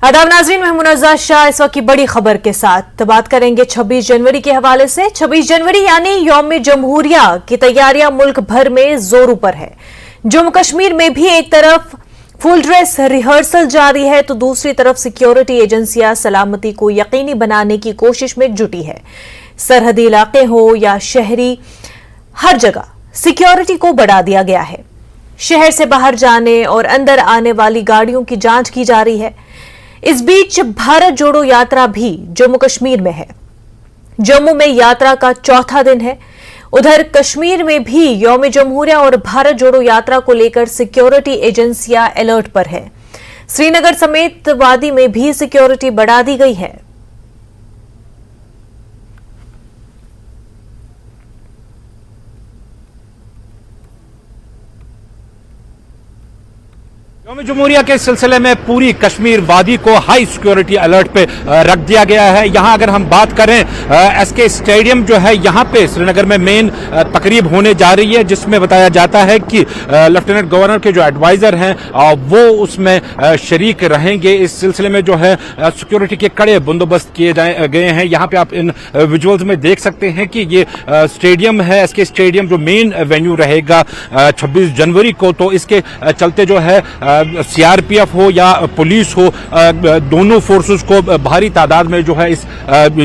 आदाब नाज़रीन, मैं मुनज़्ज़ा शाह इस वक्त की बड़ी खबर के साथ बात करेंगे 26 जनवरी के हवाले से। 26 जनवरी यानी यौम जमहूरिया की तैयारियां मुल्क भर में जोरों पर है। जम्मू कश्मीर में भी एक तरफ फुल ड्रेस रिहर्सल जारी है तो दूसरी तरफ सिक्योरिटी एजेंसियां सलामती को यकीनी बनाने की कोशिश में जुटी है। सरहदी इलाके हो या शहरी, हर जगह सिक्योरिटी को बढ़ा दिया गया है। शहर से बाहर जाने और अंदर आने वाली गाड़ियों की जांच की जा रही है। इस बीच भारत जोड़ो यात्रा भी जम्मू कश्मीर में है। जम्मू में यात्रा का चौथा दिन है। उधर कश्मीर में भी यौम जमहूरिया और भारत जोड़ो यात्रा को लेकर सिक्योरिटी एजेंसियां अलर्ट पर है। श्रीनगर समेत वादी में भी सिक्योरिटी बढ़ा दी गई है। यौम जमहूरिया के सिलसिले में पूरी कश्मीर वादी को हाई सिक्योरिटी अलर्ट पे रख दिया गया है। यहाँ अगर हम बात करें एसके स्टेडियम जो है, यहाँ पे श्रीनगर में मेन तकरीब होने जा रही है, जिसमें बताया जाता है कि लेफ्टिनेंट गवर्नर के जो एडवाइजर हैं वो उसमें शरीक रहेंगे। इस सिलसिले में जो है सिक्योरिटी के कड़े बंदोबस्त किए गए हैं। यहाँ पे आप इन विजुअल्स में देख सकते हैं कि ये स्टेडियम है, एसके स्टेडियम जो मेन वेन्यू रहेगा 26 जनवरी को। तो इसके चलते जो है सीआरपीएफ हो या पुलिस हो, दोनों फोर्सेस को भारी तादाद में जो है इस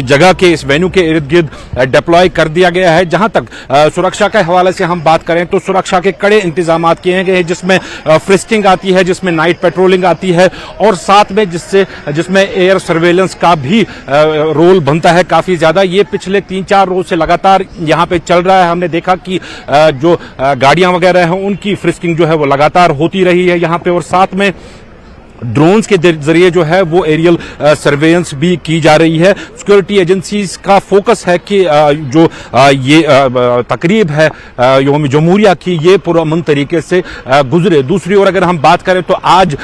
जगह के, इस वेन्यू के इर्द गिर्द डिप्लॉय कर दिया गया है। जहां तक सुरक्षा के हवाले से हम बात करें तो सुरक्षा के कड़े इंतजाम किए गए हैं, जिसमें फ्रिस्किंग आती है, जिसमें नाइट पेट्रोलिंग आती है और साथ में जिसमें एयर सर्वेलेंस का भी रोल बनता है काफी ज्यादा। ये पिछले 3-4 रोज से लगातार यहां पे चल रहा है। हमने देखा कि जो गाड़ियां वगैरह हैं उनकी फ्रिस्किंग जो है वो लगातार होती रही है यहाँ पे, और साथ में ड्रोन्स के जरिए जो है वो एरियल सर्वेलेंस भी की जा रही है। सिक्योरिटी एजेंसीज का फोकस है कि जो ये तकरीब है यौम जमहूरिया की, ये पुरअमन तरीके से गुजरे। दूसरी ओर अगर हम बात करें तो आज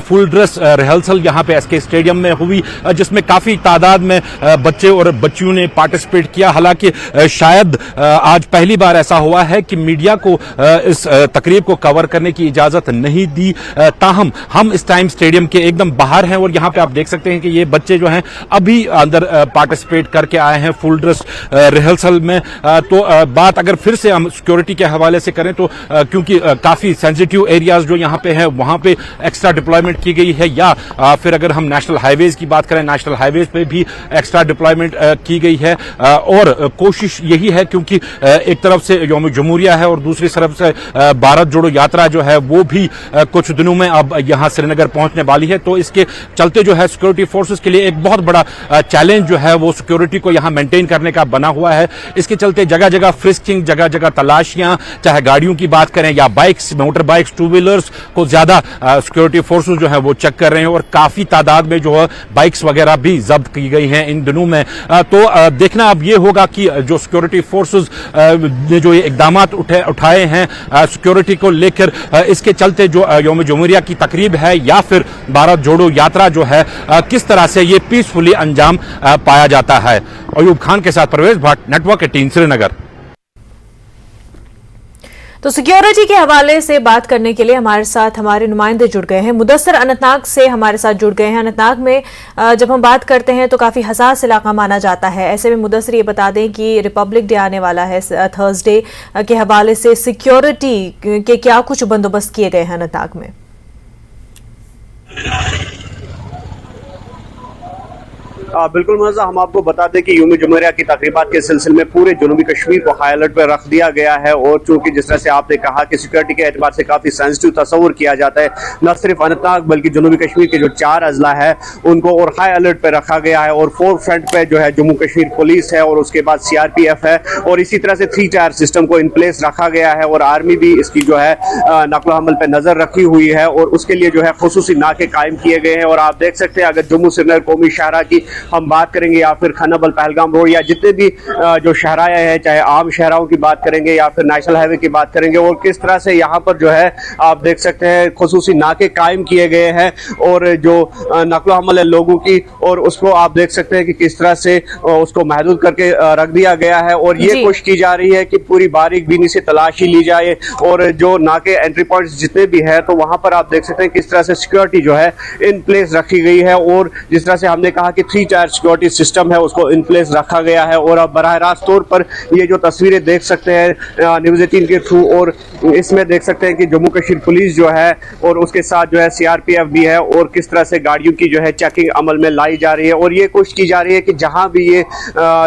फुल ड्रेस रिहर्सल यहाँ पे एसके स्टेडियम में हुई, जिसमें काफी तादाद में बच्चे और बच्चियों ने पार्टिसिपेट किया। हालांकि शायद आज पहली बार ऐसा हुआ है कि मीडिया को इस तकरीब को कवर करने की इजाजत नहीं दी। ताहम हम इस टाइम स्टेडियम के एकदम बाहर हैं और यहां पे आप देख सकते हैं कि ये बच्चे जो हैं अभी अंदर पार्टिसिपेट करके आए हैं फुल ड्रेस रिहर्सल में। तो बात अगर फिर से हम सिक्योरिटी के हवाले से करें तो क्योंकि काफी सेंसिटिव एरियाज जो यहां पे हैं वहां पे एक्स्ट्रा डिप्लॉयमेंट की गई है, या फिर अगर हम नेशनल हाईवेज की बात करें, नेशनल हाईवेज पे भी एक्स्ट्रा डिप्लॉयमेंट की गई है। और कोशिश यही है, क्योंकि एक तरफ से यौम जमहूरिया है और दूसरी तरफ से भारत जोड़ो यात्रा जो है वो भी कुछ दिनों में अब यहां श्रीनगर पहुंचने वाली है। तो इसके चलते जो है सिक्योरिटी फोर्सेस के लिए एक बहुत बड़ा चैलेंज जो है वो सिक्योरिटी को यहां मेंटेन करने का बना हुआ है। इसके चलते जगह जगह फ्रिस्किंग, जगह जगह तलाशियां, चाहे गाड़ियों की बात करें या bikes, motor bikes, two wheelers को ज्यादा सिक्योरिटी फोर्सेस जो है वो चेक कर रहे हैं और काफी तादाद में जो है बाइक्स वगैरह भी जब्त की गई हैं इन दिनों में। तो देखना अब ये होगा कि जो सिक्योरिटी फोर्सेस ने जो ये इकदाम उठाए हैं सिक्योरिटी को लेकर, इसके चलते जो यौम जमहूरिया की तकरीब है या फिर भारत जोड़ो यात्रा जो है किस तरह से ये पीसफुली अंजाम पाया जाता है। अयूब खान के साथ परवेज भट्ट, नेटवर्क 18 श्रीनगर। तो सिक्योरिटी के हवाले से बात करने के लिए हमारे साथ हमारे नुमाइंदे जुड़ गए हैं। मुदस्सिर अनंतनाग से हमारे साथ जुड़ गए हैं। अनंतनाग में जब हम बात करते हैं तो काफी हसास इलाका माना जाता है। ऐसे में मुदस्सिर ये बता दें कि रिपब्लिक डे आने वाला है, थर्सडे के हवाले से सिक्योरिटी के क्या कुछ बंदोबस्त किए गए हैं अनंतनाग में? बिल्कुल मजा, हम आपको बता दें कि यौम जमहूरिया की तकरीबात के सिलसिले में पूरे जनूबी कश्मीर को हाई अलर्ट पर रख दिया गया है। और चूंकि जिस तरह से आपने कहा कि सिक्योरिटी के एतबार से काफी सेंसिटिव तस्वुर किया जाता है, न सिर्फ अनंतनाग बल्कि जनूबी कश्मीर के जो 4 अजला है उनको और हाई अलर्ट पर रखा गया है। और 4 फ्रंट पे जो है जम्मू कश्मीर पुलिस है और उसके बाद सीआरपीएफ है और इसी तरह से 3 टायर सिस्टम को इन प्लेस रखा गया है। और आर्मी भी इसकी जो है नकलो हमल पे नजर रखी हुई है और उसके लिए जो है खुसूसी नाके कायम किए गए हैं। और आप देख सकते हैं अगर जम्मू श्रीनगर कौमी शाहरा की हम बात करेंगे या फिर खानाबल पहलगाम रोड या जितने भी जो शहराया है, चाहे आम शहराओं की बात करेंगे या फिर नेशनल हाईवे की बात करेंगे, और किस तरह से यहाँ पर जो है आप देख सकते हैं खुसूसी नाके कायम किए गए हैं और जो नकलो हमल है लोगों की, और उसको आप देख सकते हैं कि किस तरह से उसको महदूद करके रख दिया गया है। और ये कोशिश की जा रही है कि पूरी बारीक बीनी से तलाशी ली जाए और जो नाके एंट्री पॉइंट्स जितने भी है तो वहां पर आप देख सकते हैं किस तरह से सिक्योरिटी जो है इन प्लेस रखी गई है, और जिस तरह से हमने कहा कि 3 टायर सिक्योरिटी सिस्टम है उसको इन प्लेस रखा गया है। और अब बराह रास्त तौर पर ये जो तस्वीरें देख सकते हैं न्यूज़ 18 के थ्रू, और इसमें देख सकते हैं कि जम्मू कश्मीर पुलिस जो है और उसके साथ जो है CRPF भी है, और किस तरह से गाड़ियों की जो है चेकिंग अमल में लाई जा रही है। और ये कोशिश की जा रही है कि जहां भी ये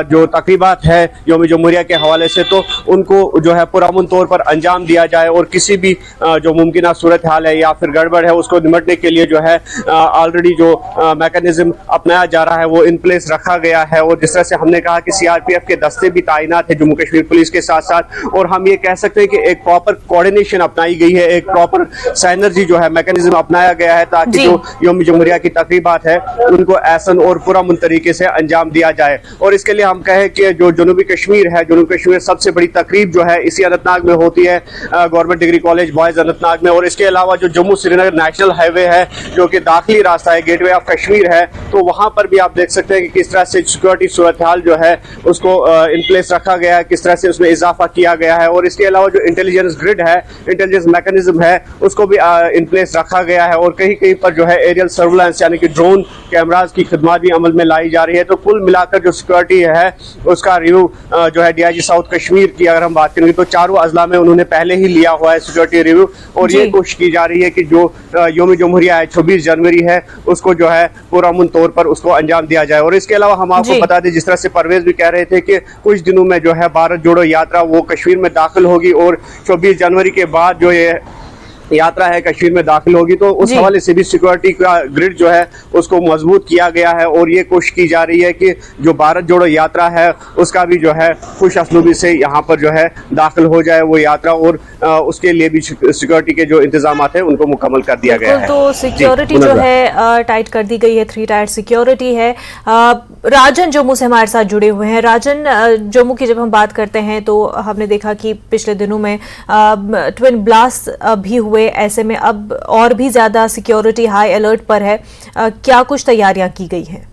जो तकरीबात है यौम जमहूरिया के हवाले से तो उनको जो है पुरअमन तौर पर अंजाम दिया जाए, और किसी भी जो मुमकिन सूरत हाल है या फिर गड़बड़ है उसको निमटने के लिए जो है ऑलरेडी जो मैकेनिज्म अपनाया जा रहा है वो इन प्लेस रखा गया है। और जिस तरह से हमने कहा कि CRPF के दस्ते भी तैनात है जम्मू कश्मीर पुलिस के साथ साथ, और हम ये कह सकते हैं कि एक प्रॉपर कोऑर्डिनेशन अपनाई गई है, एक प्रॉपर साइनर्जी जो है मैकेनिज्म अपनाया गया है ताकि जो यौम जमहूरिया की तकरीबात है उनको एहसन और पुरअमन तरीके से अंजाम दिया जाए। और इसके लिए हम कहें कि जो जनूबी कश्मीर है, जनूबी कश्मीर में सबसे बड़ी तकरीब जो है इसी अनंतनाग में होती है, government degree college boys Anantnag में। और इसके अलावा जो जम्मू श्रीनगर नेशनल हाईवे है जो कि दाखिली रास्ता है, गेटवे ऑफ कश्मीर है, तो वहां पर भी आप देख सकते हैं कि किस तरह से सिक्योरिटी सूरत हाल जो है उसको इन प्लेस रखा गया है, किस तरह से उसमें इजाफा किया गया है। और इसके अलावा जो इंटेलिजेंस ग्रिड है, इंटेलिजेंस मैकेनिज्म है, उसको भी इन प्लेस रखा गया है। और कहीं कहीं पर जो है एरियल सर्विलांस यानी कि ड्रोन कैमराज की खिदमत भी अमल में लाई जा रही है। तो कुल मिलाकर जो सिक्योरिटी है उसका रिव्यू जो है DIG साउथ कश्मीर की अगर हम बात करेंगे तो चारों अजला में उन्होंने पहले ही लिया हुआ है सिक्योरिटी रिव्यू, और ये कोशिश की जा रही है कि जो यौम जमहूरिया है 26 जनवरी है उसको जो है पुरअमन तौर पर उसको अंजाम दिया जाए। और इसके अलावा हम आपको बता दें, जिस तरह से परवेज भी कह रहे थे कि कुछ दिनों में जो है भारत जोड़ो यात्रा वो कश्मीर में दाखिल होगी, और 24 जनवरी के बाद जो ये यात्रा है कश्मीर में दाखिल होगी, तो उस हवाले से भी सिक्योरिटी का ग्रिड जो है उसको मजबूत किया गया है। और ये कोशिश की जा रही है कि जो भारत जोड़ो यात्रा है उसका भी जो है खुश असलूबी से यहाँ पर जो है दाखिल हो जाए वो यात्रा, और उसके लिए भी सिक्योरिटी के जो इंतजाम है उनको मुकम्मल कर दिया गया है। तो सिक्योरिटी जो है टाइट कर दी गई है, 3 टायर सिक्योरिटी है। राजन जम्मू से हमारे साथ जुड़े हुए हैं। राजन, जम्मू की जब हम बात करते हैं तो हमने देखा कि पिछले दिनों में ट्विन ब्लास्ट भी हुए, ऐसे में अब और भी ज्यादा सिक्योरिटी हाई अलर्ट पर है। क्या कुछ तैयारियां की गई हैं?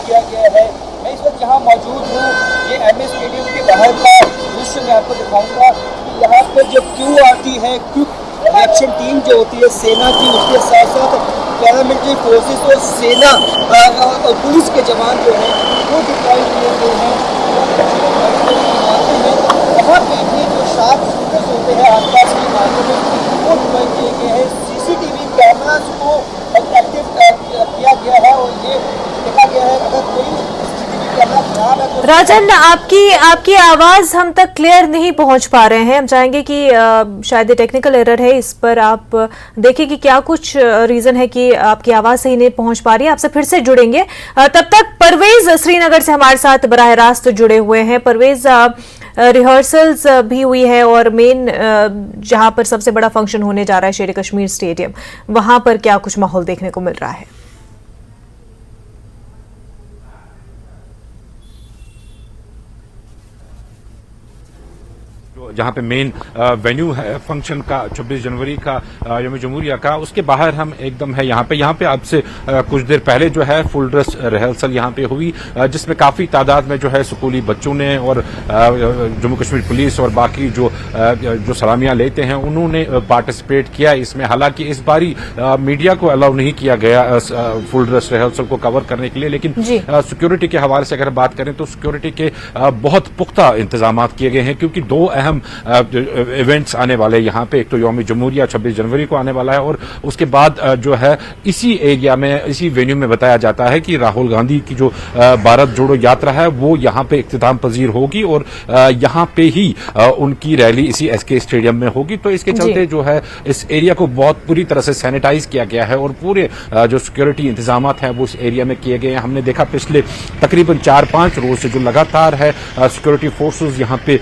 किया गया है। मैं इस वक्त जहाँ मौजूद हूँ, ये MS स्टेडियम के बाहर का दृश्य मैं आपको दिखाऊंगा। यहाँ पर जो QRT है, क्विक रिएक्शन टीम जो होती है सेना की, उसके साथ साथ पैरामिलिट्री फोर्सेस और सेना और पुलिस के जवान जो हैं वो डिप्लॉय किए गए हैं। वहाँ पे भी जो शार्प शूटर्स होते हैं आसपास के इलाकों में वो डिप्लॉय किए गए हैं। CCTV कैमराज को एक्टिव किया गया है, और ये देखा गया है अगर कोई CCTV कैमरा खराब है तो राजन, आपकी आवाज हम तक क्लियर नहीं पहुंच पा रहे हैं। हम चाहेंगे कि शायद ये टेक्निकल एरर है, इस पर आप देखिए कि क्या कुछ रीजन है कि आपकी आवाज सही नहीं पहुंच पा रही है। आपसे फिर से जुड़ेंगे। तब तक परवेज श्रीनगर से हमारे साथ बराह रास्त जुड़े हुए हैं। परवेज, रिहर्सल्स भी हुई है और मेन जहां पर सबसे बड़ा फंक्शन होने जा रहा है शेर कश्मीर स्टेडियम, वहां पर क्या कुछ माहौल देखने को मिल रहा है? जहाँ पे मेन वेन्यू है फंक्शन का 26 जनवरी का यौम जमहूरिया का, उसके बाहर हम एकदम है यहाँ पे आपसे कुछ देर पहले जो है फुल ड्रेस रिहर्सल यहाँ पे हुई, जिसमें काफी तादाद में जो है स्कूली बच्चों ने और जम्मू कश्मीर पुलिस और बाकी जो सलामियां लेते हैं उन्होंने पार्टिसिपेट किया इसमें। हालांकि इस बारी मीडिया को अलाउ नहीं किया गया फुल ड्रेस रिहर्सल को कवर करने के लिए, लेकिन सिक्योरिटी के हवाले से अगर बात करें तो सिक्योरिटी के बहुत पुख्ता इंतजाम किए गए हैं, क्योंकि 2 अहम इवेंट्स आने वाले हैं यहाँ पे। एक तो यौम जमहूरिया 26 जनवरी को आने वाला है और उसके बाद जो है इसी एरिया में, इसी वेन्यू में बताया जाता है कि राहुल गांधी की जो भारत जोड़ो यात्रा है वो यहाँ पे इख्तिताम पजीर होगी और यहाँ पे ही उनकी रैली इसी एसके स्टेडियम में होगी। तो इसके चलते जो है इस एरिया को बहुत पूरी तरह से सैनिटाइज किया गया है और पूरे जो सिक्योरिटी इंतजाम हैं वो इस एरिया में किए गए हैं। हमने देखा पिछले तकरीबन 4-5 रोज से जो लगातार है सिक्योरिटी फोर्सेस यहाँ पे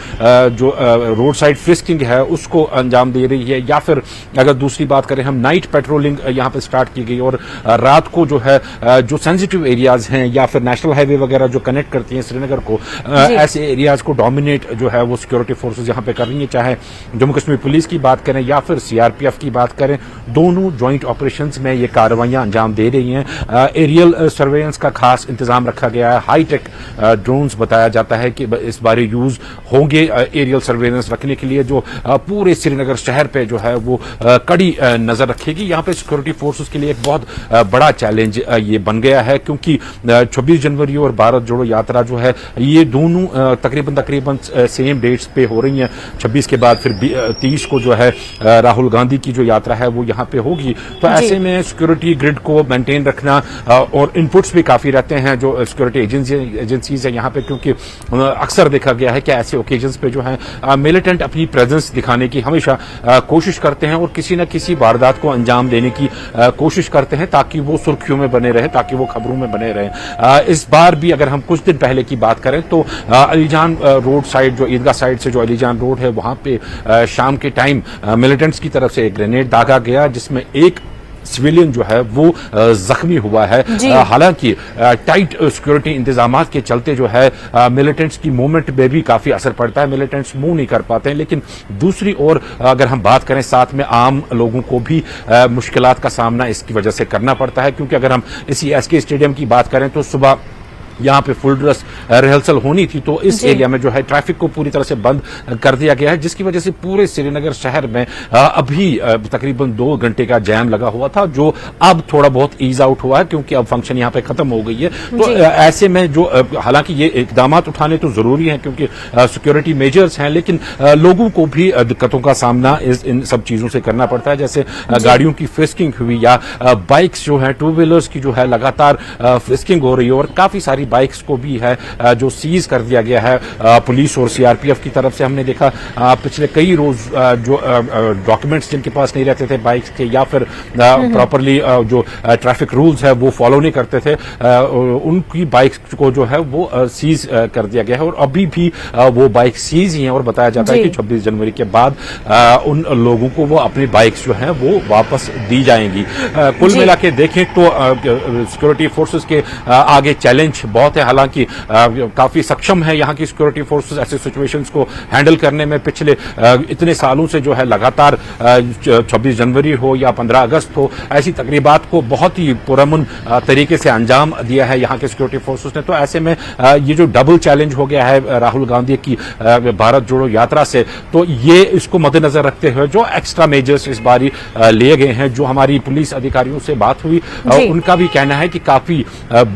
जो रोड साइड फ्रिस्किंग है उसको अंजाम दे रही है, या फिर अगर दूसरी बात करें हम नाइट पेट्रोलिंग यहाँ पे स्टार्ट की गई और रात को जो है जो सेंसिटिव एरियाज हैं या फिर नेशनल हाईवे वगैरह जो कनेक्ट करती हैं श्रीनगर को, ऐसे एरियाज को डोमिनेट जो है वो सिक्योरिटी फोर्सेस यहाँ पे कर रही हैं। चाहे जम्मू कश्मीर पुलिस की बात करें या फिर सीआरपीएफ की बात करें, दोनों ज्वाइंट ऑपरेशंस में ये कार्रवाइयां अंजाम दे रही हैं। एरियल सर्वेलेंस का खास इंतजाम रखा गया है। हाईटेक ड्रोन्स बताया जाता है कि इस बार यूज होंगे एरियल सर्वेलेंस रखने के लिए, जो पूरे श्रीनगर शहर पे जो है वो कड़ी नजर रखेगी। यहाँ पे सिक्योरिटी फोर्सेस के लिए एक बहुत बड़ा चैलेंज ये बन गया है क्योंकि 26 जनवरी और भारत जोड़ो यात्रा जो है ये दोनों तकरीबन सेम डेट्स पे हो रही हैं। 26 के बाद फिर 30 को जो है राहुल गांधी की जो यात्रा है वो यहाँ पे होगी। तो ऐसे में सिक्योरिटी ग्रिड को मेंटेन रखना और इनपुट्स भी काफी रहते हैं जो सिक्योरिटी एजेंसीज है यहाँ पे, क्योंकि अक्सर देखा गया है कि ऐसे ओकेजन्स पे जो है मिलिटेंट अपनी प्रेजेंस दिखाने की हमेशा कोशिश करते हैं और किसी न किसी वारदात को अंजाम देने की कोशिश करते हैं ताकि वो सुर्खियों में बने रहे, ताकि वो खबरों में बने रहे। इस बार भी अगर हम कुछ दिन पहले की बात करें तो अलीजान रोड साइड, जो ईदगाह साइड से जो अलीजान रोड है वहां पे शाम के टाइम मिलिटेंट्स की तरफ से एक ग्रेनेड दागा गया जिसमें एक सिविलियन जो है वो जख्मी हुआ है। हालांकि टाइट सिक्योरिटी इंतजाम के चलते जो है मिलिटेंट्स की मूवमेंट में भी काफी असर पड़ता है, मिलिटेंट्स मूव नहीं कर पाते हैं। लेकिन दूसरी ओर अगर हम बात करें साथ में आम लोगों को भी मुश्किलात का सामना इसकी वजह से करना पड़ता है, क्योंकि अगर हम इसी एसके स्टेडियम की बात करें तो सुबह यहाँ पे फुल ड्रेस रिहर्सल होनी थी, तो इस एरिया में जो है ट्रैफिक को पूरी तरह से बंद कर दिया गया है, जिसकी वजह से पूरे श्रीनगर शहर में अभी तकरीबन 2 घंटे का जैम लगा हुआ था, जो अब थोड़ा बहुत ईज आउट हुआ है क्योंकि अब फंक्शन यहाँ पे खत्म हो गई है। तो ऐसे में जो हालांकि ये इकदाम उठाने तो जरूरी है क्योंकि सिक्योरिटी मेजर्स हैं, लेकिन लोगों को भी दिक्कतों का सामना इन सब चीजों से करना पड़ता है। जैसे गाड़ियों की फ्रिस्किंग हुई या बाइक्स जो है, 2 व्हीलर्स की जो है लगातार फ्रिस्किंग हो रही है और काफी सारी बाइक्स को भी है जो सीज कर दिया गया है पुलिस और सीआरपीएफ की तरफ से। हमने देखा पिछले कई रोज जो डॉक्यूमेंट्स जिनके पास नहीं रहते थे बाइक्स के या फिर प्रॉपरली जो ट्रैफिक रूल्स है वो फॉलो नहीं करते थे, उनकी बाइक्स को जो है वो सीज कर दिया गया है और अभी भी वो बाइक सीज ही है और बताया जाता है कि 26 जनवरी के बाद उन लोगों को वो अपनी बाइक्स जो है वो वापस दी जाएंगी। कुल मिला के देखें तो सिक्योरिटी फोर्सेस के आगे चैलेंज बहुत है। हालांकि काफी सक्षम है यहाँ की सिक्योरिटी फोर्सेस ऐसे सिचुएशंस को हैंडल करने में। पिछले इतने सालों से जो है लगातार 26 जनवरी हो या 15 अगस्त हो, ऐसी तकरीबात को बहुत ही पुरअमन तरीके से अंजाम दिया है यहाँ के सिक्योरिटी फोर्सेस ने। तो ऐसे में ये जो डबल चैलेंज हो गया है राहुल गांधी की भारत जोड़ो यात्रा से, तो ये इसको मद्देनजर रखते हुए जो एक्स्ट्रा मेजर्स इस बारी लिए गए हैं, जो हमारी पुलिस अधिकारियों से बात हुई उनका भी कहना है कि काफी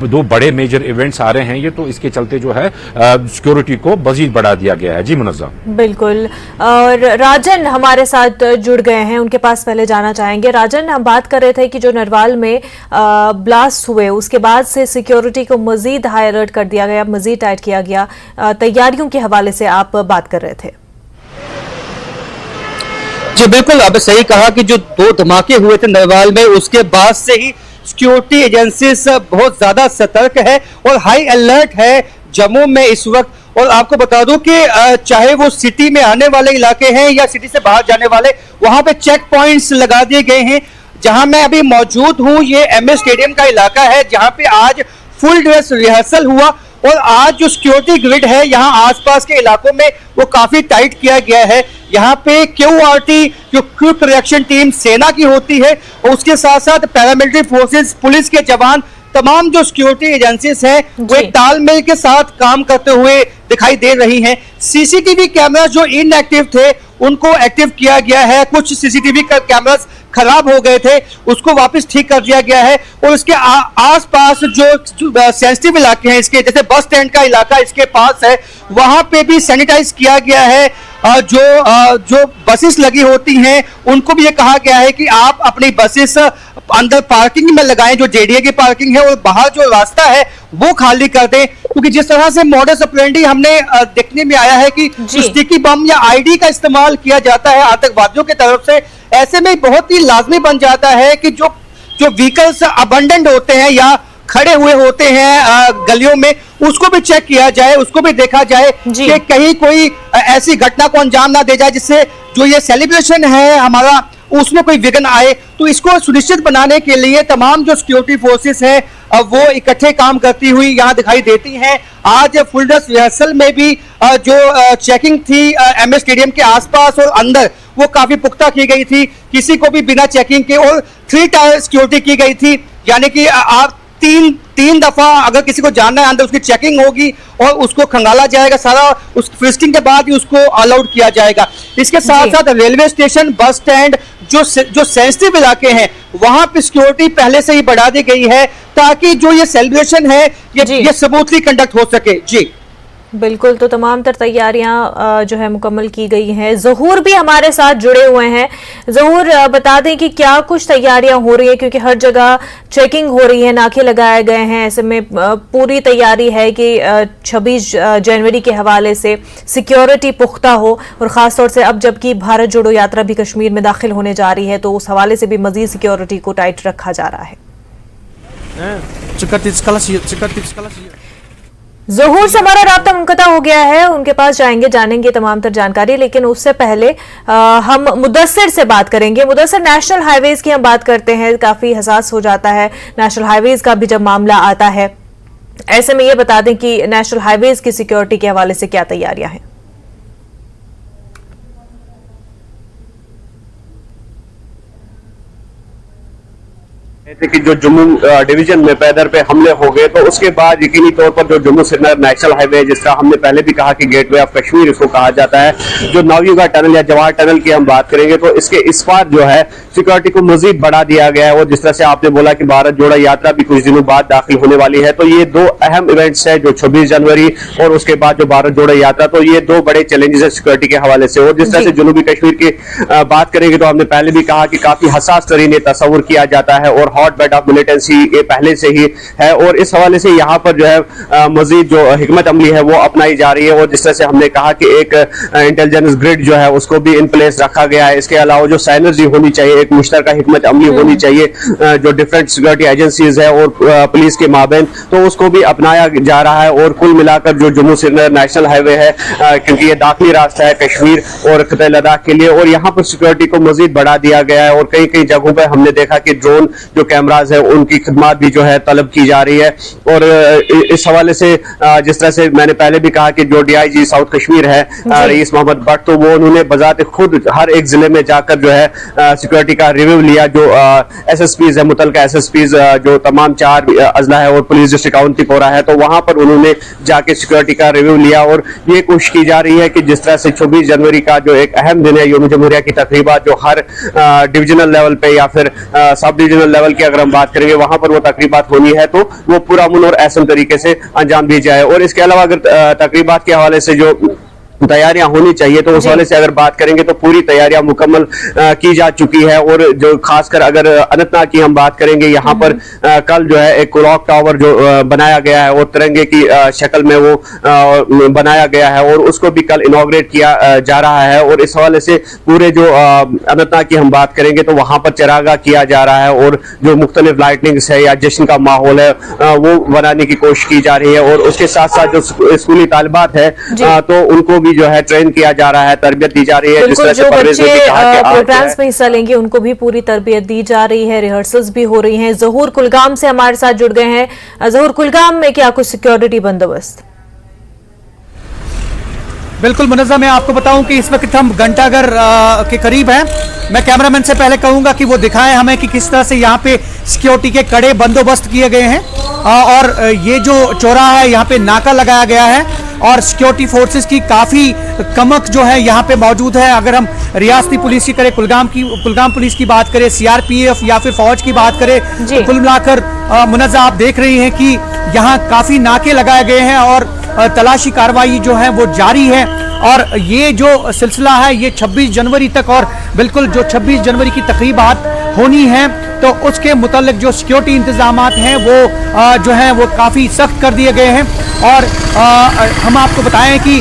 2 बड़े मेजर इवेंट्स आ रहे हैं ये, तो इसके चलते जो है सिक्योरिटी को मजीद बढ़ा दिया गया है। जी मुनज़्ज़म। बिल्कुल। और राजन हमारे साथ जुड़ गए हैं, उनके पास पहले जाना चाहेंगे। राजन, हम बात कर रहे थे कि जो नरवाल में ब्लास्ट हुए उसके बाद से सिक्योरिटी को मजीद हाई अलर्ट कर दिया गया, मजीद टाइट किया गया, तैयारियों के हवाले से आप बात कर रहे थे। जी बिल्कुल, अब सही कहा कि जो 2 धमाके हुए थे नरवाल में, उसके बाद से ही सिक्योरिटी एजेंसीज बहुत ज्यादा सतर्क है और हाई अलर्ट है जम्मू में इस वक्त। और आपको बता दूं कि चाहे वो सिटी में आने वाले इलाके हैं या सिटी से बाहर जाने वाले, वहां पे चेक पॉइंट्स लगा दिए गए हैं। जहां मैं अभी मौजूद हूं ये एमए स्टेडियम का इलाका है, जहां पे आज फुल ड्रेस रिहर्सल हुआ और आज जो सिक्योरिटी ग्रिड है यहाँ आसपास के इलाकों में वो काफी टाइट किया गया है। यहाँ पे QRT जो क्विक रिएक्शन टीम सेना की होती है और उसके साथ साथ पैरामिलिट्री फोर्सेस, पुलिस के जवान, तमाम जो सिक्योरिटी एजेंसीज हैं वो एक तालमेल के साथ काम करते हुए दिखाई दे रही हैं। सीसीटीवी कैमरा जो इनएक्टिव थे उनको एक्टिव किया गया है, कुछ सीसीटीवी कैमरास खराब हो गए थे उसको वापस ठीक कर दिया गया है और इसके आसपास जो सेंसिटिव इलाके हैं, इसके जैसे बस स्टैंड का इलाका इसके पास है, वहां पे भी सैनिटाइज किया गया है। जो बसेस लगी होती हैं उनको भी ये कहा गया है कि आप अपनी बसेस अंदर पार्किंग में लगाएं, जो जेडीए की पार्किंग है, और बाहर जो रास्ता है वो खाली कर दें, क्योंकि जिस तरह से मॉडस ऑपरेंडी हमने देखने में आया है कि स्टिकी बम या आईडी का इस्तेमाल किया जाता है आतंकवादियों की तरफ से, ऐसे में बहुत ही लाजमी बन जाता है कि जो व्हीकल्स अबंडेंट होते हैं या खड़े हुए होते हैं गलियों में, उसको भी चेक किया जाए, उसको भी देखा जाए कि कहीं कोई ऐसी घटना को अंजाम ना दे जाए जिससे जो ये सेलिब्रेशन है हमारा उसमें कोई विघ्न आए। तो इसको सुनिश्चित बनाने के लिए तमाम जो सिक्योरिटी फोर्सेस हैं वो इकट्ठे काम करती हुई यहाँ दिखाई देती हैं। आज फुल ड्रेस रिहर्सल में भी जो चेकिंग थी एमए स्टेडियम के आसपास और अंदर वो काफी पुख्ता की गई थी, किसी को भी बिना चेकिंग के, और 3 टायर सिक्योरिटी की गई थी, यानी कि आप तीन दफा अगर किसी को जानना है अंदर उसकी चेकिंग होगी और उसको खंगाला जाएगा, सारा उस फ्रिस्किंग के बाद ही उसको अलाउड किया जाएगा। इसके साथ साथ रेलवे स्टेशन, बस स्टैंड, जो सेंसिटिव इलाके हैं वहां पे सिक्योरिटी पहले से ही बढ़ा दी गई है ताकि जो ये सेलिब्रेशन है ये स्मूथली कंडक्ट हो सके। जी बिल्कुल, तो तमाम तर तैयारियां जो है मुकम्मल की गई हैं। ज़हूर भी हमारे साथ जुड़े हुए हैं। ज़हूर, बता दें कि क्या कुछ तैयारियां हो रही है, क्योंकि हर जगह चेकिंग हो रही है, नाके लगाए गए हैं, ऐसे में पूरी तैयारी है कि 26 जनवरी के हवाले से सिक्योरिटी पुख्ता हो, और ख़ासतौर से अब जबकि भारत जोड़ो यात्रा भी कश्मीर में दाखिल होने जा रही है तो उस हवाले से भी मजीद सिक्योरिटी को टाइट रखा जा रहा है। ज़हूर से हमारा राब्ता मुनक़ता हो गया है, उनके पास जाएंगे, जानेंगे तमाम तर जानकारी, लेकिन उससे पहले हम मुदस्सिर से बात करेंगे। मुदस्सिर, नेशनल हाईवेज की हम बात करते हैं, काफी हसास हो जाता है नेशनल हाईवेज का भी जब मामला आता है, ऐसे में ये बता दें कि नेशनल हाईवेज की सिक्योरिटी के हवाले से क्या तैयारियां हैं? कि जो जम्मू डिवीजन में पैदर पे हमले हो गए तो उसके बाद यकीनी तौर पर जो जम्मू श्रीनगर नेशनल हाईवे, जिस तरह हमने पहले भी कहा कि गेटवे ऑफ कश्मीर इसको कहा जाता है, जो नवयुगा टनल या जवाहर टनल की हम बात करेंगे तो इसके इस पार जो है सिक्योरिटी को मजीद बढ़ा दिया गया है। और जिस तरह से आपने बोला कि भारत जोड़ो यात्रा भी कुछ दिनों बाद दाखिल होने वाली है, तो ये 2 अहम इवेंट्स है, जो 26 जनवरी और उसके बाद जो भारत जोड़ो यात्रा, तो ये 2 बड़े चैलेंजेस है सिक्योरिटी के हवाले से। और जिस तरह से जनूबी कश्मीर की बात करेंगे तो हमने पहले भी कहा कि काफी हसास तरीन ये तस्वुर किया जाता है और हॉट बेड ऑफ मिलिटेंसी ये पहले से ही है, और इस हवाले से यहाँ पर जो है मजीद जो हिकमत अमली है वो अपनाई जा रही है। और जिस तरह से हमने कहा कि एक इंटेलिजेंस ग्रिड जो है उसको भी इन प्लेस रखा गया है। इसके अलावा जो साइनर्जी होनी चाहिए, एक मुश्तरका हिकमत अमली होनी चाहिए जो डिफरेंट सिक्योरिटी एजेंसीज है और पुलिस के माबैन, तो उसको भी अपनाया जा रहा है। और कुल मिलाकर जो जम्मू श्रीनगर नेशनल हाईवे है, क्योंकि ये दाखिली रास्ता है कश्मीर और खिते लद्दाख के लिए, और यहाँ पर सिक्योरिटी को मजीद बढ़ा दिया गया है। और कई जगहों पर हमने देखा कि ड्रोन जो कैमराज है उनकी खिदमत भी जो है तलब की जा रही है। और इस हवाले से जिस तरह से मैंने पहले भी कहा कि जो डीआईजी साउथ कश्मीर है रईस मोहम्मद भट्ट, तो वो उन्होंने बजाते खुद हर एक जिले में जाकर जो है सिक्योरिटी का रिव्यू लिया। जो एसएसपीज है, मुतलका एसएसपीज जो तमाम 4 अजला है और पुलिस डिस्ट्रिक्ट अवंतीपोरा है, तो वहां पर उन्होंने जाके सिक्योरिटी का रिव्यू लिया। और ये कोशिश की जा रही है कि जिस तरह से 26 जनवरी का जो एक अहम दिन है यौम जमहूरिया की तकरीबा, जो हर डिविजनल लेवल पे या फिर सब डिविजनल लेवल की अगर हम बात करेंगे वहां पर वो तकरीबात होनी है, तो वो पूरा अमन और एहसन तरीके से अंजाम दी जाए। और इसके अलावा अगर तकरीबात के हवाले से जो तैयारियां होनी चाहिए तो उस वाले से अगर बात करेंगे तो पूरी तैयारियां मुकम्मल की जा चुकी है। और जो खासकर अगर अनंतनाग की हम बात करेंगे, यहाँ पर कल जो है एक क्लॉक टावर जो बनाया गया है और तिरंगे की शक्ल में वो बनाया गया है, और उसको भी कल इनॉग्रेट किया जा रहा है। और इस हवाले से पूरे जो अनंतनाग की हम बात करेंगे तो वहां पर चरागा किया जा रहा है, और जो मुख्तलिफ लाइटनिंग्स है या जश्न का माहौल है वो बनाने की कोशिश की जा रही है। और उसके साथ साथ जो स्कूली तालिबात है तो उनको भी जो है ट्रेन किया जा रहा है, तरबियत दी जा रही है। जिस तरह से बच्चे प्रोग्राम्स में हिस्सा लेंगे उनको भी पूरी तरबियत दी जा रही है, रिहर्सल्स भी हो रही हैं। ज़हूर कुलगाम से हमारे साथ जुड़ गए हैं। ज़हूर, कुलगाम में क्या कुछ सिक्योरिटी बंदोबस्त? बिल्कुल मुनज़्ज़म है। आपको बताऊं कि इस वक्त हम घंटाघर के करीब हैं। मैं कैमरामैन से पहले कहूंगा कि वो दिखाएं हमें कि किस तरह से यहाँ पे सिक्योरिटी के कड़े बंदोबस्त किए गए हैं, और ये जो चौराहा है यहाँ पे नाका लगाया गया है और सिक्योरिटी फोर्सेस की काफ़ी कमक जो है यहाँ पे मौजूद है। अगर हम रियासती पुलिस की करें, कुलगाम पुलिस की बात करें, सीआरपीएफ या फिर फौज की बात करें, तो कुल मिलाकर मुनज़्ज़म आप देख रही हैं कि यहाँ काफ़ी नाके लगाए गए हैं और तलाशी कार्रवाई जो है वो जारी है। और ये जो सिलसिला है ये 26 जनवरी तक, और बिल्कुल जो 26 जनवरी की तकरीबात होनी है तो उसके मुतालिक जो सिक्योरिटी इंतजामात हैं वो जो हैं वो काफ़ी सख्त कर दिए गए हैं। और हम आपको बताएं कि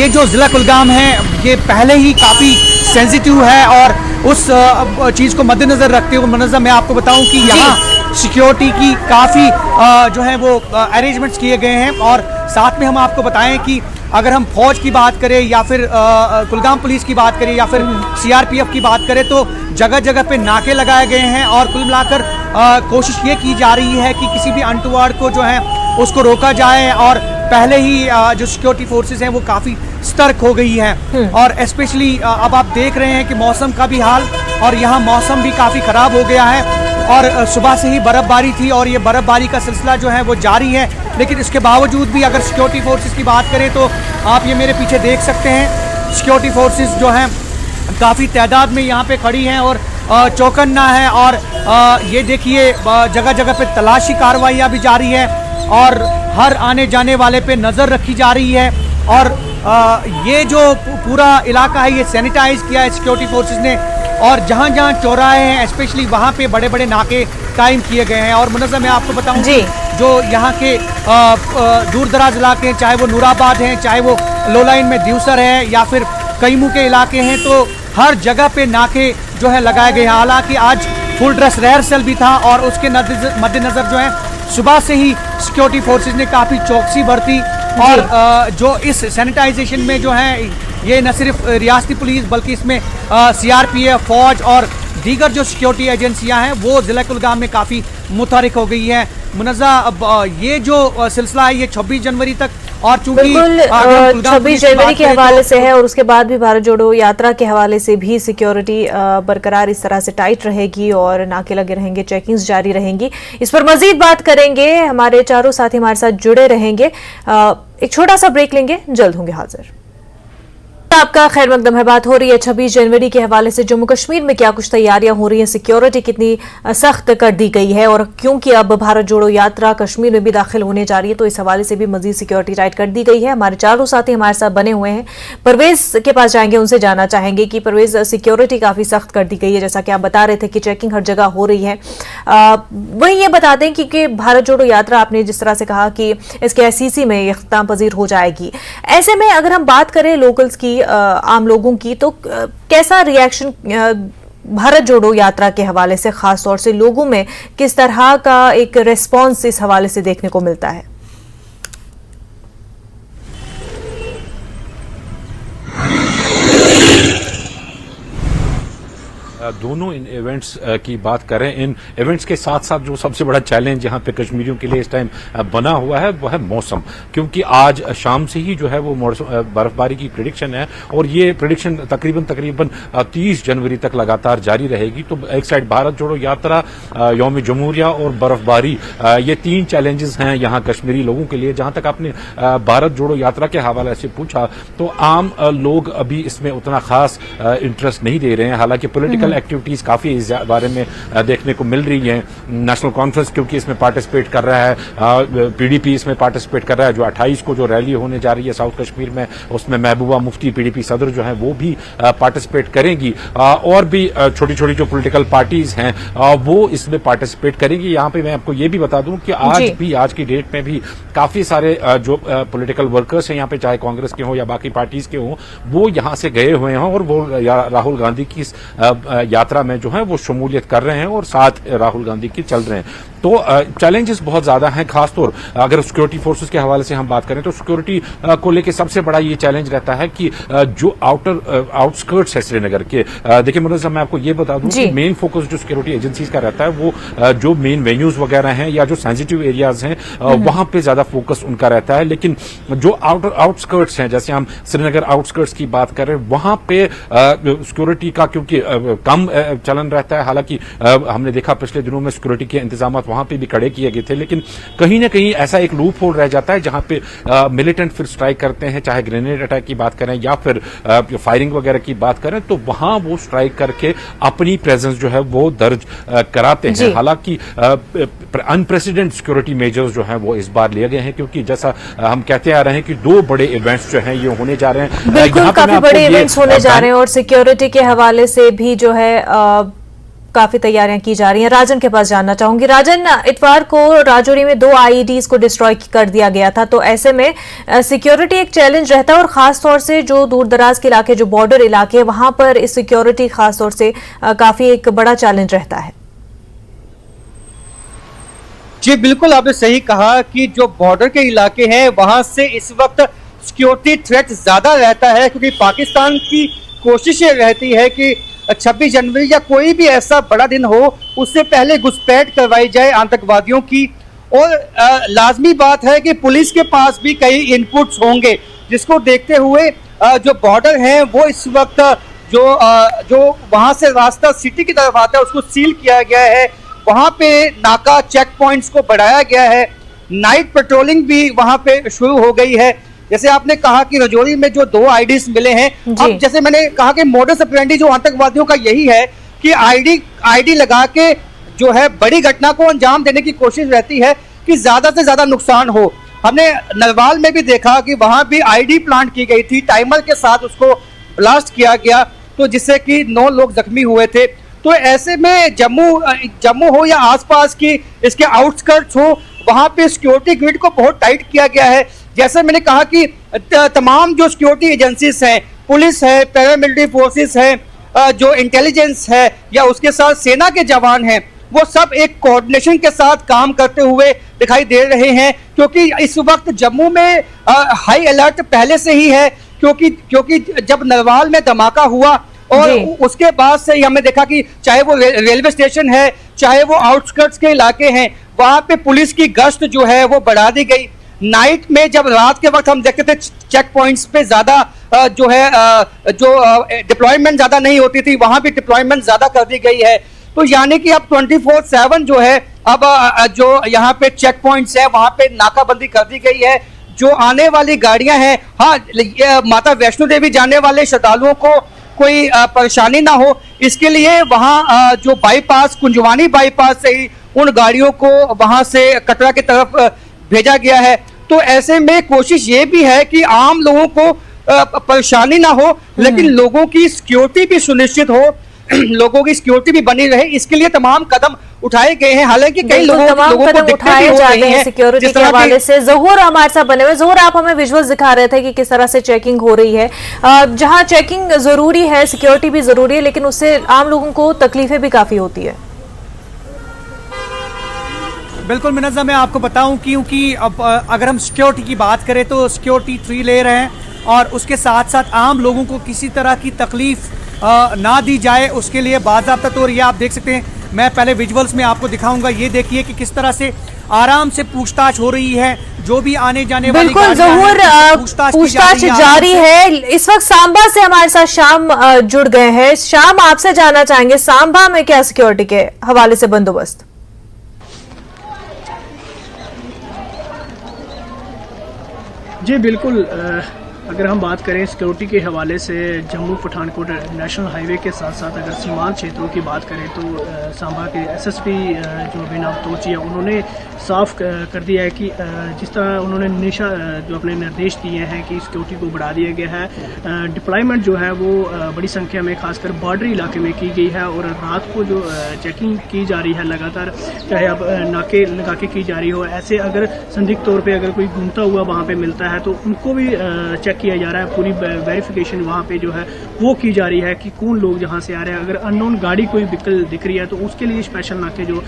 ये जो ज़िला कुलगाम है ये पहले ही काफ़ी सेंसिटिव है, और उस चीज़ को मद्देनज़र रखते हुए मुनज़्ज़म मैं आपको बताऊं कि यहाँ सिक्योरिटी की काफ़ी जो है वो अरेंजमेंट्स किए गए हैं। और साथ में हम आपको बताएं कि अगर हम फौज की बात करें या फिर कुलगाम पुलिस की बात करें या फिर सीआरपीएफ की बात करें तो जगह जगह पे नाके लगाए गए हैं, और कुल मिलाकर कोशिश ये की जा रही है कि किसी भी अनटूवर्ड को जो है उसको रोका जाए। और पहले ही जो सिक्योरिटी फोर्सेस हैं वो काफ़ी सतर्क हो गई हैं, और स्पेशली अब आप देख रहे हैं कि मौसम का भी हाल, और यहाँ मौसम भी काफ़ी ख़राब हो गया है, और सुबह से ही बर्फ़बारी थी और ये बर्फ़बारी का सिलसिला जो है वो जारी है। लेकिन इसके बावजूद भी अगर सिक्योरिटी फोर्सेस की बात करें तो आप ये मेरे पीछे देख सकते हैं सिक्योरिटी फोर्सेस जो हैं काफ़ी तादाद में यहाँ पे खड़ी हैं और चौकन्ना है। और ये देखिए जगह जगह पे तलाशी कार्रवाइयाँ भी जारी है, और हर आने जाने वाले पे नज़र रखी जा रही है। और ये जो पूरा इलाका है ये सैनिटाइज किया है सिक्योरिटी फोर्सेस ने, और जहाँ जहाँ चौराहे हैं स्पेशली वहाँ पे बड़े बड़े नाके कायम किए गए हैं। और मुनज़्ज़म मैं आपको बताऊँ जो यहाँ के दूर दराज इलाके हैं, चाहे वो नूराबाद हैं, चाहे वो लोलाइन में दिवसर है या फिर कईमू के इलाके हैं, तो हर जगह पे नाके जो है लगाए गए हैं। हालांकि आज फुल ड्रेस रिहर्सल भी था, और उसके मद्देनज़र जो है सुबह से ही सिक्योरिटी फोर्सेस ने काफ़ी चौकसी बरती। और जो इस सैनिटाइजेशन में जो है ये न सिर्फ रियासती पुलिस बल्कि इसमें सीआरपीएफ, फौज और दीगर जो सिक्योरिटी एजेंसियां हैं वो ज़िला कुलगाम में काफ़ी मुतहरिक हो गई हैं। मुनज़्ज़ा अब ये जो सिलसिला है ये 26 जनवरी तक, और चूंकि 26 जनवरी के हवाले से है और उसके बाद भी भारत जोड़ो यात्रा के हवाले से भी सिक्योरिटी बरकरार इस तरह से टाइट रहेगी और नाके लगे रहेंगे, चेकिंग्स जारी रहेंगी। इस पर मजीद बात करेंगे, हमारे चारों साथी हमारे साथ जुड़े रहेंगे। एक छोटा सा ब्रेक लेंगे, जल्द होंगे हाजिर। आपका खैर मकदम है। बात हो रही है 26 जनवरी के हवाले से जम्मू कश्मीर में क्या कुछ तैयारियां हो रही हैं, सिक्योरिटी कितनी सख्त कर दी गई है, और क्योंकि अब भारत जोड़ो यात्रा कश्मीर में भी दाखिल होने जा रही है तो इस हवाले से भी मजीद सिक्योरिटी टाइट कर दी गई है। हमारे चारों साथी हमारे साथ बने हुए हैं, परवेज के पास जाएंगे, उनसे जानना चाहेंगे कि परवेज सिक्योरिटी काफी सख्त कर दी गई है, जैसा कि आप बता रहे थे कि चेकिंग हर जगह हो रही है। वही ये बता दें क्योंकि भारत जोड़ो यात्रा आपने जिस तरह से कहा कि इसके ICC में इख्तिताम पजीर हो जाएगी, ऐसे में अगर हम बात करें लोकल्स की, आम लोगों की, तो कैसा रिएक्शन भारत जोड़ो यात्रा के हवाले से, खास तौर से लोगों में किस तरह का एक रिस्पांस इस हवाले से देखने को मिलता है? दोनों इन इवेंट्स की बात करें, इन इवेंट्स के साथ साथ जो सबसे बड़ा चैलेंज यहाँ पे कश्मीरियों के लिए इस टाइम बना हुआ है वो है मौसम, क्योंकि आज शाम से ही जो है वो बर्फबारी की प्रेडिक्शन है और ये प्रेडिक्शन तकरीबन 30 जनवरी तक लगातार जारी रहेगी। तो एक साइड भारत जोड़ो यात्रा, यौम जमहूरिया और बर्फबारी, ये तीन चैलेंजेस हैं यहाँ कश्मीरी लोगों के लिए। जहां तक आपने भारत जोड़ो यात्रा के हवाले से पूछा तो आम लोग अभी इसमें उतना खास इंटरेस्ट नहीं दे रहे हैं, हालांकि पॉलिटिकल एक्टिविटीज काफी इस बारे में देखने को मिल रही हैं। नेशनल कॉन्फ्रेंस क्योंकि इसमें पार्टिसिपेट कर रहा है, PDP इसमें पार्टिसिपेट कर रहा है, जो 28 को जो रैली होने जा रही है साउथ कश्मीर में उसमें महबूबा मुफ्ती PDP सदर जो है वो भी पार्टिसिपेट करेंगी, और भी छोटी छोटी जो पॉलिटिकल पार्टीज हैं वो इसमें पार्टिसिपेट करेंगी। यहाँ पे मैं आपको ये भी बता दूं कि आज की डेट में भी काफी सारे जो पॉलिटिकल वर्कर्स हैं यहाँ पे, चाहे कांग्रेस के हों या बाकी पार्टीज के हों, वो यहाँ से गए हुए हैं और वो राहुल गांधी की यात्रा में जो है वो शमूलियत कर रहे हैं और साथ राहुल गांधी की चल रहे हैं। तो चैलेंजेस बहुत ज्यादा हैं, खासतौर अगर सिक्योरिटी फोर्सेस के हवाले से हम बात करें तो सिक्योरिटी को लेकर सबसे बड़ा ये चैलेंज रहता है कि जो आउटस्कर्ट्स है श्रीनगर के, देखिए मुनज़्ज़म मैं आपको ये बता दूं कि मेन फोकस जो सिक्योरिटी एजेंसीज का रहता है वो जो मेन वेन्यूज वगैरह हैं या जो सेंसिटिव एरियाज हैं वहां पे ज्यादा फोकस उनका रहता है। लेकिन जो आउटस्कर्ट्स हैं, जैसे हम श्रीनगर आउटस्कर्ट्स की बात करें, वहां पे सिक्योरिटी का क्योंकि कम चलन रहता है। हालांकि हमने देखा पिछले दिनों में सिक्योरिटी के इंतजाम वहां पे भी खड़े किए गए थे, लेकिन कहीं ना कहीं ऐसा एक लूप होल रह जाता है जहां पे मिलिटेंट फिर स्ट्राइक करते हैं, चाहे ग्रेनेड अटैक की बात करें या फिर फायरिंग वगैरह की बात करें, तो वहां वो स्ट्राइक करके अपनी प्रेजेंस जो है वो दर्ज कराते हैं। हालांकि अनप्रेसिडेंट सिक्योरिटी मेजर्स जो हैं वो इस बार लिए गए हैं, क्योंकि जैसा हम कहते आ रहे हैं कि 2 बड़े इवेंट्स जो हैं ये होने जा रहे हैं। बिल्कुल, काफी बड़े इवेंट्स होने जा रहे हैं और सिक्योरिटी के हवाले से भी जो है काफी तैयारियां की जा रही हैं। राजन के पास जानना चाहूंगी। राजन, इतवार को राजौरी में 2 आईईडीज को डिस्ट्रॉय कर दिया गया था, तो ऐसे में सिक्योरिटी एक चैलेंज रहता है और खास तौर से जो दूर दराज के इलाके, जो बॉर्डर इलाके हैं, वहां पर इस सिक्योरिटी खास तौर से काफी एक बड़ा चैलेंज रहता है। जी बिल्कुल, आपने सही कहा कि जो बॉर्डर के इलाके हैं वहां से इस वक्त सिक्योरिटी थ्रेट ज्यादा रहता है, क्योंकि पाकिस्तान की कोशिश ये रहती है कि 26 जनवरी या कोई भी ऐसा बड़ा दिन हो उससे पहले घुसपैठ करवाई जाए आतंकवादियों की। और लाजमी बात है कि पुलिस के पास भी कई इनपुट्स होंगे, जिसको देखते हुए जो बॉर्डर है वो इस वक्त जो वहां से रास्ता सिटी की तरफ आता है उसको सील किया गया है। वहां पे नाका चेक पॉइंट्स को बढ़ाया गया है, नाइट पेट्रोलिंग भी वहां पे शुरू हो गई है। जैसे आपने कहा कि राजौरी में जो 2 आईडीज मिले हैं, अब जैसे मैंने कहा कि मोडस ऑपरेंडी जो आतंकवादियों का यही है कि आईडी लगा के जो है बड़ी घटना को अंजाम देने की कोशिश रहती है कि ज्यादा से ज्यादा नुकसान हो। हमने नरवाल में भी देखा कि वहां भी आईडी प्लांट की गई थी, टाइमर के साथ उसको ब्लास्ट किया गया, तो जिससे कि 9 लोग जख्मी हुए थे। तो ऐसे में जम्मू हो या आसपास की इसके आउटस्कर्ट्स हो, वहां पे सिक्योरिटी ग्रिड को बहुत टाइट किया गया है। जैसे मैंने कहा कि तमाम जो सिक्योरिटी एजेंसीज हैं, पुलिस है, पैरामिलिट्री फोर्सेस है, जो इंटेलिजेंस है या उसके साथ सेना के जवान हैं, वो सब एक कोऑर्डिनेशन के साथ काम करते हुए दिखाई दे रहे हैं, क्योंकि इस वक्त जम्मू में हाई अलर्ट पहले से ही है, क्योंकि जब नरवाल में धमाका हुआ और उसके बाद से ही हमने देखा कि चाहे वो रेलवे स्टेशन है, चाहे वो आउटस्कर्ट्स के इलाके हैं, वहां पे पुलिस की गश्त जो है वो बढ़ा दी गई। नाइट में जब रात के वक्त हम देखते थे चेक पॉइंट्स पे ज्यादा जो डिप्लॉयमेंट ज्यादा नहीं होती थी, वहां भी डिप्लॉयमेंट ज्यादा कर दी गई है। तो यानी कि अब 24/7 जो है अब जो यहाँ पे चेक पॉइंट्स है वहां पे नाकाबंदी कर दी गई है। जो आने वाली गाड़ियां हैं, हाँ, माता वैष्णो देवी जाने वाले श्रद्धालुओं को कोई परेशानी ना हो, इसके लिए वहां जो बाईपास, कुंजवानी बाईपास से ही उन गाड़ियों को वहां से कटरा की तरफ भेजा गया है। तो ऐसे में कोशिश ये भी है कि आम लोगों को परेशानी ना हो, लेकिन लोगों की सिक्योरिटी भी सुनिश्चित हो, लोगों की सिक्योरिटी भी बनी रहे, इसके लिए तमाम कदम उठाए गए हैं। हालांकि कई लोगों को दिक्कतें भी हो रही हैं सिक्योरिटी के हवाले से। ज़हूर हमारे साथ बने हुए। ज़हूर, आप हमें विजुअल्स दिखा रहे थे कि किस तरह से चेकिंग हो रही है। जहां चेकिंग जरूरी है, सिक्योरिटी भी जरूरी है, लेकिन उससे आम लोगों को तकलीफें भी काफी होती है। बिल्कुल मिनज़्ज़ा, मैं आपको बताऊं क्योंकि अब अगर हम सिक्योरिटी की बात करें तो सिक्योरिटी 3 ले रहे हैं और उसके साथ साथ आम लोगों को किसी तरह की तकलीफ ना दी जाए, उसके लिए बाज़ाब्ता तौर ये आप देख सकते हैं। मैं पहले विजुअल्स में आपको दिखाऊंगा, ये देखिए कि किस तरह से आराम से पूछताछ हो रही है, जो भी आने जाने वाली बिल्कुल ज़हूर पूछताछ जारी है। इस वक्त सांबा से हमारे साथ शाम जुड़ गए हैं। शाम, आपसे जानना चाहेंगे सांबा में क्या सिक्योरिटी के हवाले से बंदोबस्त? जी बिल्कुल, अगर हम बात करें सिक्योरिटी के हवाले से जम्मू पठानकोट नेशनल हाईवे के साथ साथ अगर सीमांत क्षेत्रों की बात करें तो सांबा के एसएसपी जो अभिनव तोचिया, उन्होंने साफ कर दिया है कि जिस तरह उन्होंने जो अपने निर्देश दिए हैं कि सिक्योरिटी को बढ़ा दिया गया है। डिप्लॉयमेंट जो है वो बड़ी संख्या में खासकर बॉर्डर इलाके में की गई है और रात को जो चेकिंग की जा रही है लगातार, चाहे अब नाके लगा के की जा रही हो, ऐसे अगर संदिग्ध तौर पर अगर कोई घूमता हुआ वहाँ पर मिलता है तो उनको भी चेक किया जा रहा है। पूरी वेरिफिकेशन वहाँ पे जो है वो की जा रही है कि कौन लोग जहाँ से आ रहे हैं। अगर अननोन गाड़ी कोई व्हीकल दिख रही है तो उसके लिए स्पेशल नाके जो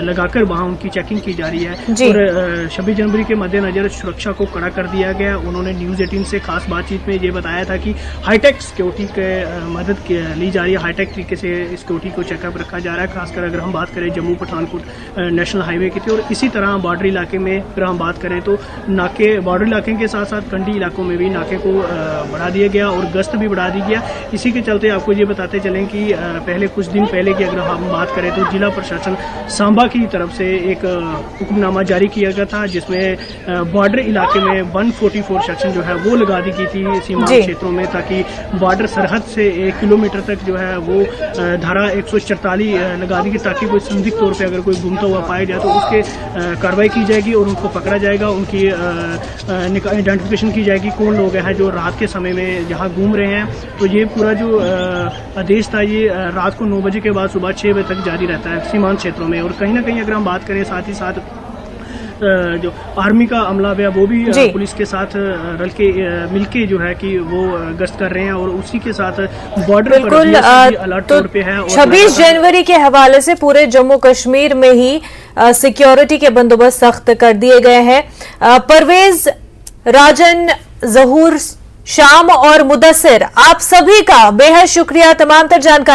लगाकर वहाँ उनकी चेकिंग की जा रही है। और 26 जनवरी के मद्देनजर सुरक्षा को कड़ा कर दिया गया। उन्होंने न्यूज़ 18 से खास बातचीत में ये बताया था कि हाईटेक सिक्योरिटी के मदद ली जा रही है, हाईटेक तरीके से सिक्योरिटी को चेकअप रखा जा रहा है। खासकर अगर हम बात करें जम्मू पठानकोट नेशनल हाईवे की थी, और इसी तरह बॉर्डर इलाके में अगर हम बात करें तो नाके बॉर्डर इलाके के साथ साथ कंडी इलाकों में भी नाके इलाके को बढ़ा दिया गया और गश्त भी बढ़ा दी गया। इसी के चलते आपको ये बताते चलें कि पहले कुछ दिन पहले की अगर हम बात करें तो जिला प्रशासन सांबा की तरफ से एक हुक्मनामा जारी किया गया था, जिसमें बॉर्डर इलाके में 144 सेक्शन जो है वो लगा दी गई थी सीमांत क्षेत्रों में, ताकि बॉर्डर सरहद से 1 किलोमीटर तक जो है वो धारा 144 लगा दी गई, ताकि कोई संदिग्ध तौर पे अगर कोई घूमता हुआ पाया जाए तो उसके कार्रवाई की जाएगी और उनको पकड़ा जाएगा, उनकी आइडेंटिफिकेशन की जाएगी कौन लोग हैं जो रात के समय में जहाँ घूम रहे हैं। तो ये पूरा जो आदेश था ये रात को 9 बजे के बाद सुबह 6 बजे तक जारी रहता है सीमांत क्षेत्रों में। और कहीं ना कहीं अगर हम बात करें साथ ही साथ जो आर्मी का अमला है वो भी पुलिस के साथ मिलके जो है कि वो गश्त कर रहे हैं और उसी के साथ बॉर्डर पर अलर्ट तौर पे है। 26 जनवरी के हवाले से पूरे जम्मू कश्मीर में ही सिक्योरिटी के बंदोबस्त सख्त कर दिए गए हैं। परवेज, राजन, जहूर, शाम और मुदस्सिर, आप सभी का बेहद शुक्रिया तमाम तर जानकारी